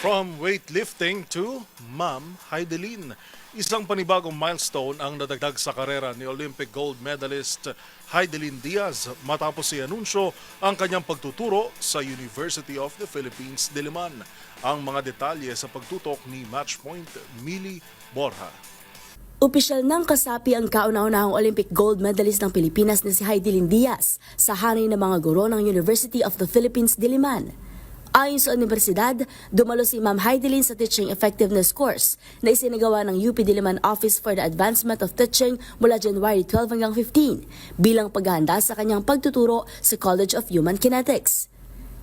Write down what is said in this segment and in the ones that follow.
From weightlifting to Ma'am Heidelin. Isang panibagong milestone ang nadagdag sa karera ni Olympic gold medalist Heidelin Diaz matapos i-anunsyo ang kanyang pagtuturo sa University of the Philippines, Diliman. Ang mga detalye sa pagtutok ni Matchpoint Mili Borja. Opisyal ng kasapi ang kauna-unahang Olympic gold medalist ng Pilipinas na si Heidelin Diaz sa hanay ng mga guro ng University of the Philippines, Diliman. Ayon sa universidad, dumalo si Ma'am Heidelin sa Teaching Effectiveness Course na isinagawa ng UP Diliman Office for the Advancement of Teaching mula January 12 hanggang 15 bilang paghahanda sa kanyang pagtuturo sa College of Human Kinetics.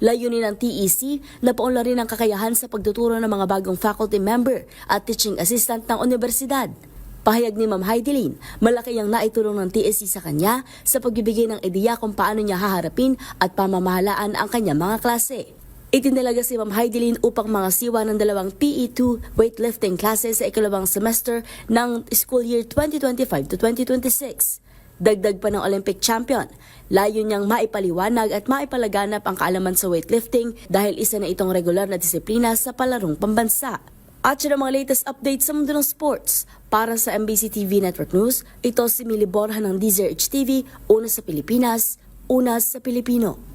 Layunin ng TEC na paunlarin ang kakayahan sa pagtuturo ng mga bagong faculty member at teaching assistant ng universidad. Pahayag ni Ma'am Heidelin, malaki ang naitulong ng TEC sa kanya sa pagbibigay ng ideya kung paano niya haharapin at pamamahalaan ang kanyang mga klase. Itinalaga si Ma'am Heidelin upang mangasiwa ng dalawang PE2 weightlifting classes sa ikalawang semester ng school year 2025 to 2026. Dagdag pa ng Olympic champion, layo niyang maipaliwanag at maipalaganap ang kaalaman sa weightlifting dahil isa na itong regular na disiplina sa palarong pambansa. At siya ang mga latest updates sa mundo ng sports. Para sa MBC TV Network News, ito si Mili Borja ng DZRH TV, una sa Pilipinas, una sa Pilipino.